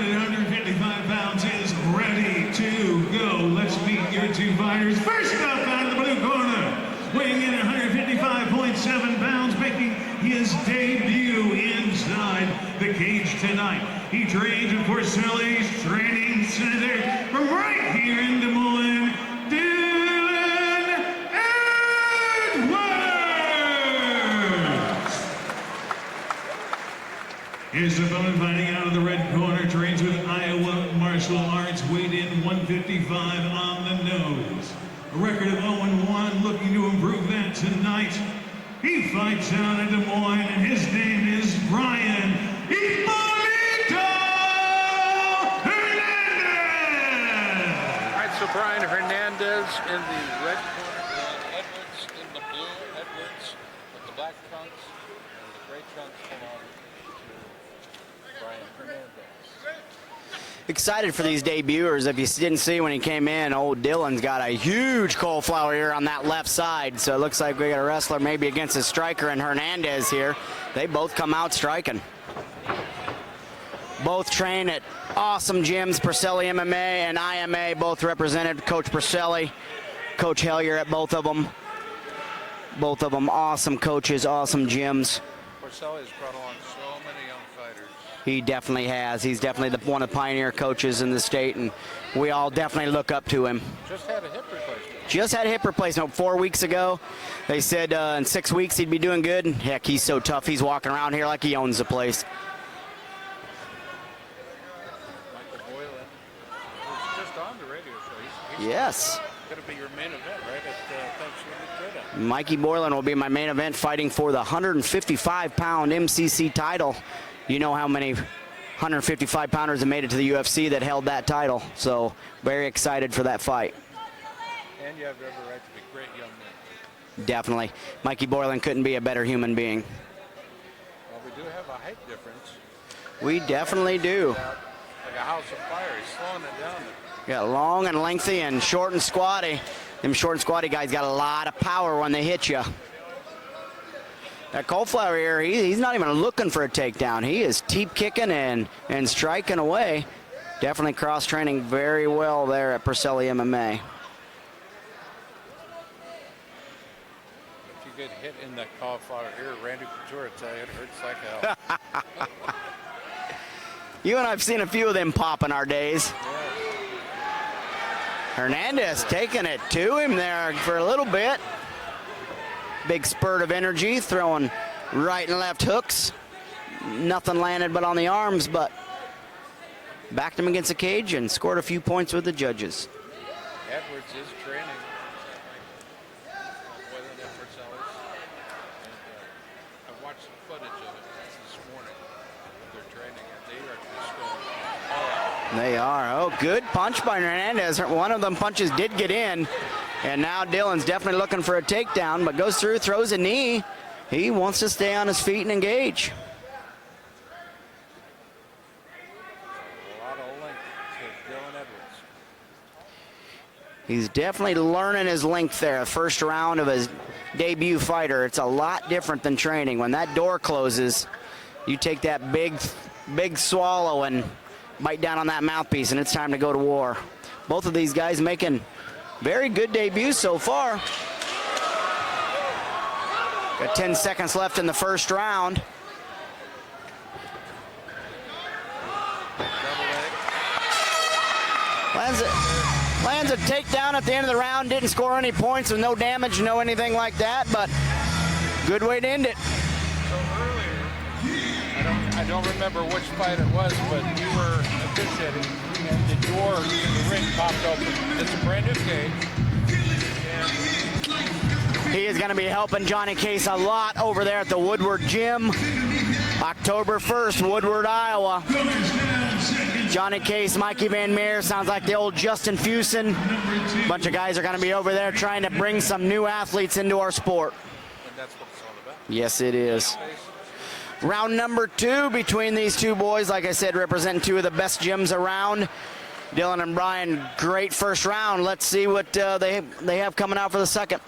fight at 155 pounds is ready to go. Let's meet your two fighters. First up out of the blue corner, weighing in at 155.7 pounds, making his debut inside the cage tonight. He trains at Porcelli's Training Center from right here in Des Moines, Dillan Edwards. His opponent fighting out of the red corner, trains with Iowa Martial Arts, weighed in 155 on the nose. A record of 0-1, looking to improve that tonight. He fights out of Des Moines, and his name is Brian Hernandez! All right, so Brian Hernandez in the red corner, and Edwards in the blue. Edwards with the black trunks, and the gray trunks belong to Brian Hernandez. Excited for these debuters. If you didn't see when he came in, old Dillan's got a huge cauliflower ear on that left side. So it looks like we got a wrestler maybe against a striker and Hernandez here. They both come out striking. Both train at awesome gyms, Porcelli MMA and IMA, both represented. Coach Porcelli, Coach Hellier at both of them. Both of them awesome coaches, awesome gyms. Porcelli's brought along so many young fighters. He definitely has. He's definitely one of the pioneer coaches in the state, and we all definitely look up to him. Just had a hip replacement. Just had a hip replacement 4 weeks ago. They said in 6 weeks he'd be doing good. And heck, he's so tough. He's walking around here like he owns the place. Michael Boylan, who's just on the radio show. He's Yes. going to be your main event, right, at Thanksgiving. Mikey Boylan will be my main event, fighting for the 155-pound MCC title. You know how many 155-pounders have made it to the UFC that held that title. So very excited for that fight. And you have every right to be great young men. Definitely. Mikey Boylan couldn't be a better human being. Well, we do have a height difference. We definitely do. Like a house of fire. He's slowing it down. Got long and lengthy and short and squatty. Them short and squatty guys got a lot of power when they hit you. That cauliflower here, he's not even looking for a takedown. He is teep kicking and striking away. Definitely cross-training very well there at Porcelli MMA. If you get hit in that cauliflower ear, Randy Couture will tell you it hurts like hell. You and I've seen a few of them pop in our days. Yeah. Hernandez taking it to him there for a little bit. Big spurt of energy, throwing right and left hooks. Nothing landed but on the arms, but backed him against the cage and scored a few points with the judges. Edwards is training. I watched some footage of it this morning. They're training and they are just going all out. They are. Oh, good punch by Hernandez. One of them punches did get in. And now Dillan's definitely looking for a takedown, but goes through, throws a knee. He wants to stay on his feet and engage. A lot of length to Dillan Edwards. He's definitely learning his length there. First round of his debut fighter. It's a lot different than training. When that door closes, you take that big swallow and bite down on that mouthpiece, and it's time to go to war. Both of these guys making very good debuts so far. Got 10 seconds left in the first round. Lands a takedown at the end of the round. Didn't score any points with no damage, no anything like that, but good way to end it. So earlier, I don't remember which fight it was, but you were officiating and the door to the ring popped open. It's a brand new cage. He is going to be helping Johnny Case a lot over there at the Woodward Gym. October 1st, Woodward, Iowa. Johnny Case, Mikey Van Meer, sounds like the old Justin Fusen. A bunch of guys are going to be over there trying to bring some new athletes into our sport. And that's what it's all about. Yes, it is. Round number 2 between these two boys, like I said, representing two of the best gyms around. Dillan and Brian, great first round. Let's see what they have coming out for the second.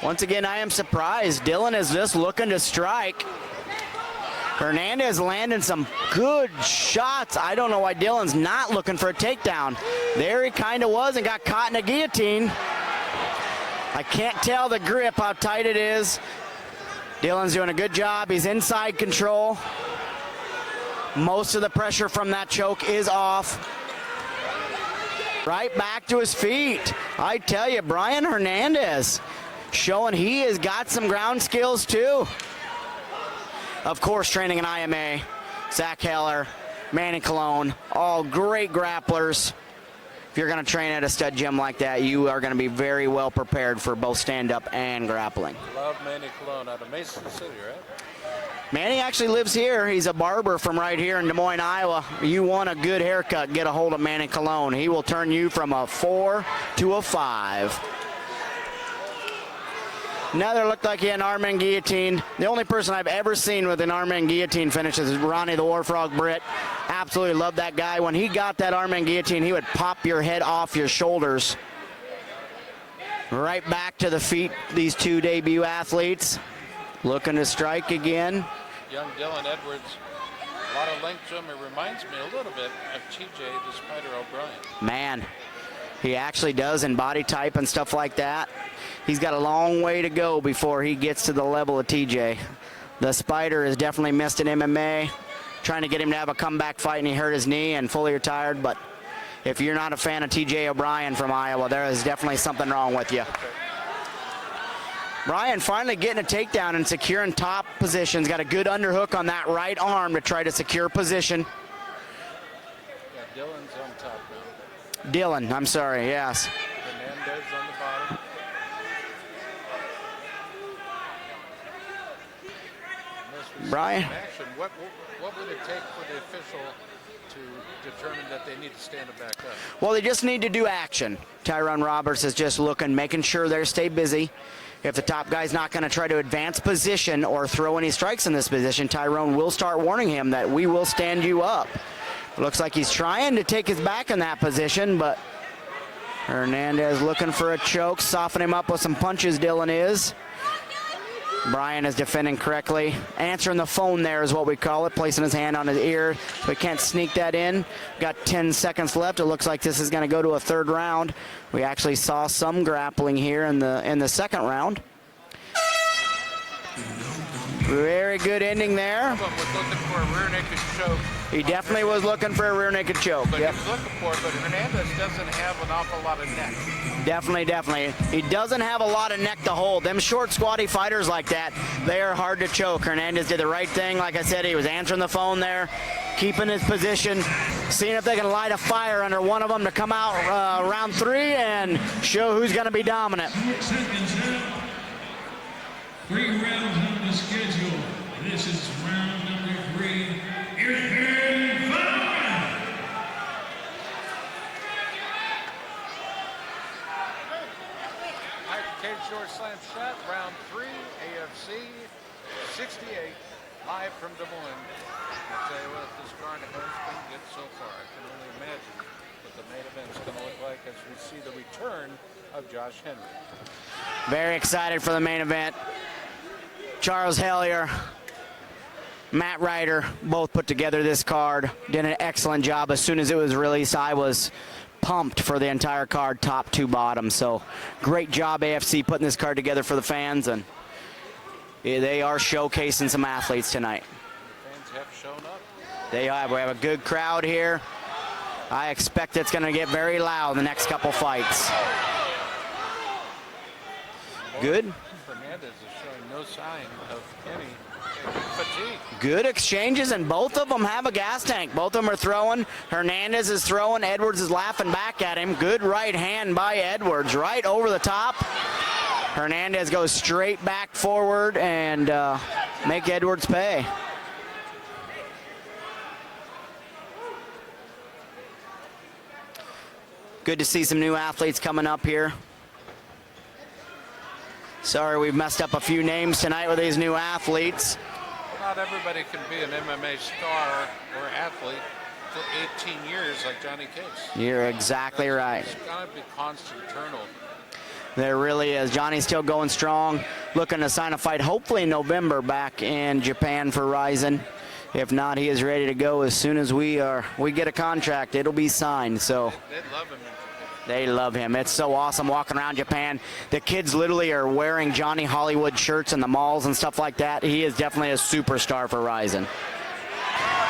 Once again, I am surprised. Dillan is just looking to strike. Hernandez landing some good shots. I don't know why Dillan's not looking for a takedown. There he kind of was and got caught in a guillotine. I can't tell the grip, how tight it is. Dillan's doing a good job. He's inside control. Most of the pressure from that choke is off. Right back to his feet. I tell you, Brian Hernandez showing he has got some ground skills too. Of course, training in IMA, Zach Heller, Manny Colon, all great grapplers. If you're going to train at a stud gym like that, you are going to be very well prepared for both stand-up and grappling. Love Manny Colon out of Mason City, right? Manny actually lives here. He's a barber from right here in Des Moines, Iowa. You want a good haircut, get a hold of Manny Colon. He will turn you from a 4 to a 5. Another looked like he had an arm and guillotine. The only person I've ever seen with an arm and guillotine finish is Ronnie the War Frog Britt. Absolutely love that guy. When he got that arm and guillotine, he would pop your head off your shoulders. Right back to the feet, these two debut athletes. Looking to strike again. Young Dillan Edwards, a lot of length to him. It reminds me a little bit of TJ, the Spider O'Brien. Man, he actually does in body type and stuff like that. He's got a long way to go before he gets to the level of TJ. The Spider has definitely missed in MMA. Trying to get him to have a comeback fight, and he hurt his knee and fully retired. But if you're not a fan of TJ O'Brien from Iowa, there is definitely something wrong with you. Brian finally getting a takedown and securing top positions. Got a good underhook on that right arm to try to secure position. Yeah, Dillan's on top now. Dillan, I'm sorry, yes. Hernandez on the bottom. Brian? Action. What would it take for the official to determine that they need to stand it back up? Well, they just need to do action. Tyrone Roberts is just looking, making sure they stay busy. If the top guy's not going to try to advance position or throw any strikes in this position, Tyrone will start warning him that we will stand you up. Looks like he's trying to take his back in that position, but Hernandez looking for a choke, soften him up with some punches, Dillan is. Brian is defending correctly. Answering the phone there is what we call it, placing his hand on his ear. We can't sneak that in. Got 10 seconds left. It looks like this is going to go to a third round. We actually saw some grappling here in the second round. Very good ending there. Was looking for a rear naked choke. He definitely was looking for a rear naked choke. But Yep. he was looking for it, but Hernandez doesn't have an awful lot of neck. Definitely. He doesn't have a lot of neck to hold. Them short, squatty fighters like that, they are hard to choke. Hernandez did the right thing. Like I said, he was answering the phone there, keeping his position, seeing if they can light a fire under one of them to come out round 3 and show who's going to be dominant. 4 seconds now. 3 rounds on the schedule. This is round number 3. Here's the final round. Cage door slam shot, round 3, AFC 68, live from Des Moines. I'll tell you what, this card has been good so far. I can only imagine what the main event's going to look like as we see the return of Josh Henry. Very excited for the main event. Charles Hellier, Matt Ryder both put together this card. Did an excellent job. As soon as it was released, I was pumped for the entire card, top to bottom. So great job, AFC, putting this card together for the fans, and they are showcasing some athletes tonight. The fans have shown up. They have. We have a good crowd here. I expect it's going to get very loud the next couple fights. Good. Hernandez is showing no sign of any fatigue. Good exchanges, and both of them have a gas tank. Both of them are throwing. Hernandez is throwing. Edwards is laughing back at him. Good right hand by Edwards, right over the top. Hernandez goes straight back forward and make Edwards pay. Good to see some new athletes coming up here. Sorry, we've messed up a few names tonight with these new athletes. Not everybody can be an MMA star or athlete for 18 years like Johnny Case. You're exactly right. It's got to be constant turnover. There really is. Johnny's still going strong, looking to sign a fight hopefully in November back in Japan for Ryzen. If not, he is ready to go as soon as we get a contract. It'll be signed. So They love him in Japan. they love him. It's so awesome walking around Japan. The kids literally are wearing Johnny Hollywood shirts in the malls and stuff like that. He is definitely a superstar for Ryzen.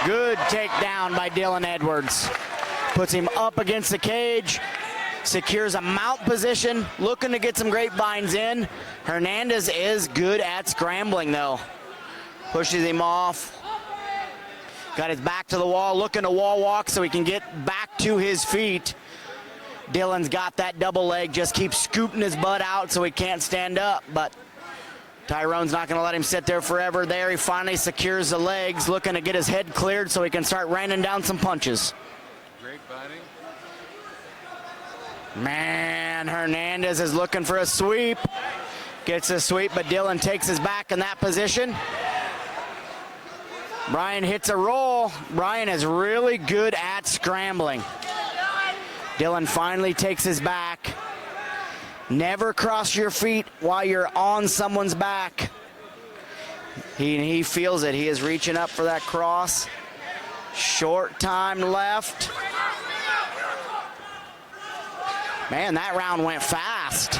Good takedown by Dillan Edwards. Puts him up against the cage. Secures a mount position, looking to get some grapevines in. Hernandez is good at scrambling, though. Pushes him off. Got his back to the wall, looking to wall walk so he can get back to his feet. Dillan's got that double leg, just keeps scooting his butt out so he can't stand up, but Tyrone's not going to let him sit there forever. There he finally secures the legs, looking to get his head cleared so he can start raining down some punches. Grapevining. Man, Hernandez is looking for a sweep. Gets a sweep, but Dillan takes his back in that position. Brian hits a roll. Brian is really good at scrambling. Dillan finally takes his back. Never cross your feet while you're on someone's back. He feels it. He is reaching up for that cross. Short time left. Man, that round went fast.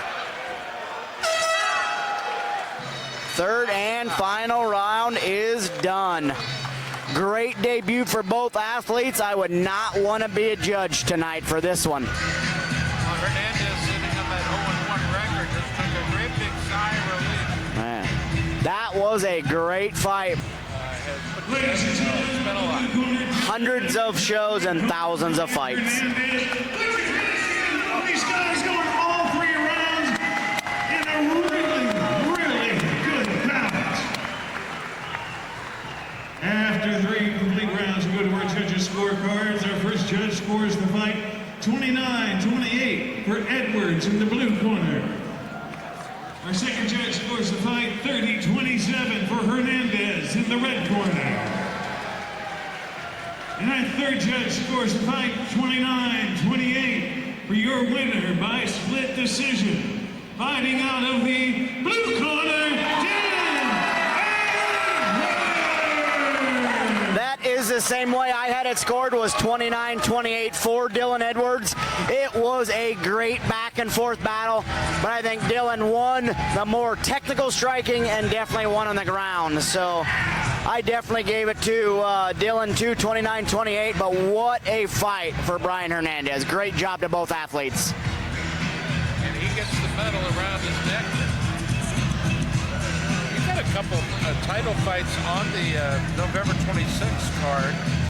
Third and final round is done. Great debut for both athletes. I would not want to be a judge tonight for this one. Hernandez sitting on that 0-1 record just took a great big sigh of relief. Man, that was a great fight. Ladies and gentlemen, It's been a lot. Hundreds of shows and thousands of fights. These guys going all 3 rounds in a really good bout. After 3 complete rounds, we go to our judges' scorecards. Our first judge scores the fight 29-28 for Edwards in the blue corner. Our second judge scores the fight 30-27 for Hernandez in the red corner. And our third judge scores the fight 29-28 for your winner by split decision. Fighting out of the blue corner, Dillan. That is the same way I had it scored, was 29-28 for Dillan Edwards. It was a great back and forth battle, but I think Dillan won the more technical striking and definitely won on the ground. So I definitely gave it to Dillan 29-28, but what a fight for Brian Hernandez. Great job to both athletes. And he gets the medal around his neck. He's got a couple title fights on the November 26th card.